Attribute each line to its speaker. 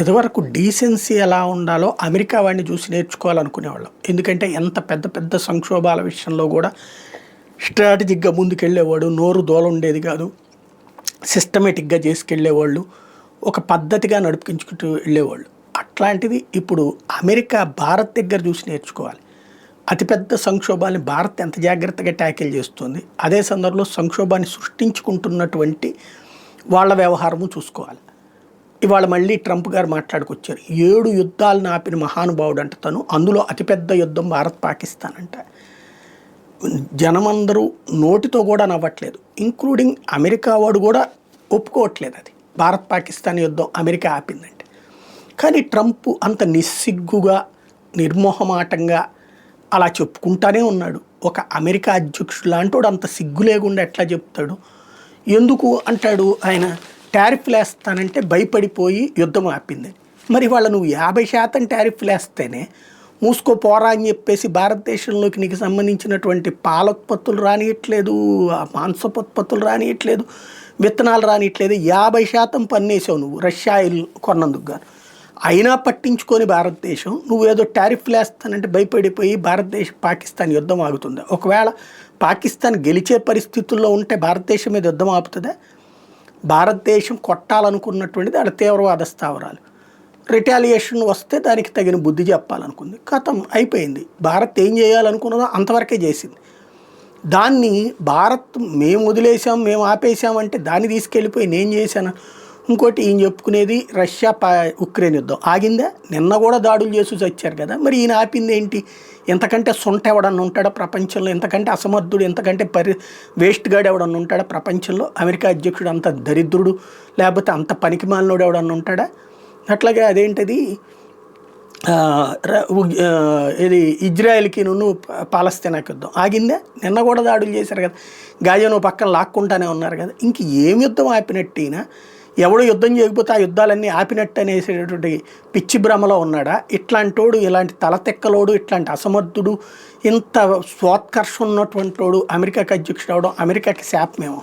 Speaker 1: ఇదివరకు డీసెన్సీ ఎలా ఉండాలో అమెరికా వాడిని చూసి నేర్చుకోవాలనుకునేవాళ్ళం. ఎందుకంటే ఎంత పెద్ద పెద్ద సంక్షోభాల విషయంలో కూడా స్ట్రాటజిక్గా ముందుకెళ్ళేవాడు, నోరు దోల ఉండేది కాదు, సిస్టమేటిక్గా చేసుకెళ్ళేవాళ్ళు, ఒక పద్ధతిగా నడిపించుకుంటూ వెళ్ళేవాళ్ళు. అట్లాంటిది ఇప్పుడు అమెరికా భారత్ దగ్గర చూసి నేర్చుకోవాలి. అతిపెద్ద సంక్షోభాన్ని భారత్ ఎంత జాగ్రత్తగా ట్యాకిల్ చేస్తుంది, అదే సందర్భంలో సంక్షోభాన్ని సృష్టించుకుంటున్నటువంటి వాళ్ళ వ్యవహారము చూసుకోవాలి. ఇవాళ మళ్ళీ ట్రంప్ గారు మాట్లాడుకొచ్చారు. 7 యుద్ధాలను ఆపిన మహానుభావుడు అంట తను, అందులో అతిపెద్ద యుద్ధం భారత్ పాకిస్తాన్ అంట. జనమందరూ నోటితో కూడా నవ్వట్లేదు, ఇంక్లూడింగ్ అమెరికా వాడు కూడా ఒప్పుకోవట్లేదు అది భారత్ పాకిస్తాన్ యుద్ధం అమెరికా ఆపిందంటే. కానీ ట్రంప్ అంత నిస్సిగ్గుగా నిర్మోహమాటంగా అలా చెప్పుకుంటానే ఉన్నాడు. ఒక అమెరికా అధ్యక్షుడు లాంటోడు అంత సిగ్గు లేకుండా ఎట్లా చెప్తాడు? ఎందుకు అంటాడు ఆయన, టారిఫ్లు వేస్తానంటే భయపడిపోయి యుద్ధం ఆపింది. మరి వాళ్ళ నువ్వు 50% టారిఫ్లు వేస్తేనే మూసుకోపోరా అని చెప్పేసి భారతదేశంలోకి నీకు సంబంధించినటువంటి పాలోత్పత్తులు రానియట్లేదు, మాంసోత్పత్తులు రానియట్లేదు, విత్తనాలు రానియట్లేదు. 50% పన్నేసావు నువ్వు రష్యా ఆయిల్ కొన్నందుకు గాను. అయినా పట్టించుకొని భారతదేశం నువ్వేదో టారిఫ్లు వేస్తానంటే భయపడిపోయి పాకిస్తాన్ యుద్ధం ఆగుతుందా? ఒకవేళ పాకిస్తాన్ గెలిచే పరిస్థితుల్లో ఉంటే భారతదేశం మీద యుద్ధం ఆపుతుందా? భారతదేశం కొట్టాలనుకున్నటువంటిది వాళ్ళ తీవ్రవాద స్థావరాలు, రిటాలియేషన్ వస్తే దానికి తగిన బుద్ధి చెప్పాలనుకుంది. కథం అయిపోయింది. భారత్ ఏం చేయాలనుకున్నదో అంతవరకే చేసింది. దాన్ని భారత్ మేము వదిలేసాం, మేము ఆపేసామంటే దాన్ని తీసుకెళ్ళిపోయి నేను చేశాను. ఇంకోటి ఈయన చెప్పుకునేది రష్యా ఉక్రెయిన్ యుద్ధం ఆగిందా? నిన్న కూడా దాడులు చేసి చచ్చారు కదా. మరి ఈయన ఆపింది ఏంటి? ఎంతకంటే సొంట ఎవడన్నా ఉంటాడా ప్రపంచంలో? ఎంతకంటే అసమర్థుడు, ఎంతకంటే వేస్ట్ గాడు ఎవడన్నా ఉంటాడా ప్రపంచంలో? అమెరికా అధ్యక్షుడు అంత దరిద్రుడు లేకపోతే అంత పనికిమాలినోడు ఎవడన్నా ఉంటాడా? అట్లాగే అదేంటిది ఇది ఇజ్రాయెల్కి పాలస్తీనాకి యుద్ధం ఆగిందా? నిన్న కూడా దాడులు చేశారు కదా. గాజాను పక్కన లాక్కుంటానే ఉన్నారు కదా. ఇంక ఏం యుద్ధం ఆపినట్టయినా, ఎవడు యుద్ధం చేయకపోతే ఆ యుద్ధాలన్నీ ఆపినట్టు అనేసేటటువంటి పిచ్చి భ్రమలో ఉన్నాడా? ఇట్లాంటోడు, ఇలాంటి తలతెక్కలోడు, ఇట్లాంటి అసమర్థుడు, ఇంత స్వాత్కర్షం ఉన్నటువంటి వాడు అమెరికాకి అధ్యక్షుడు అవడం అమెరికాకి శాపమేమో.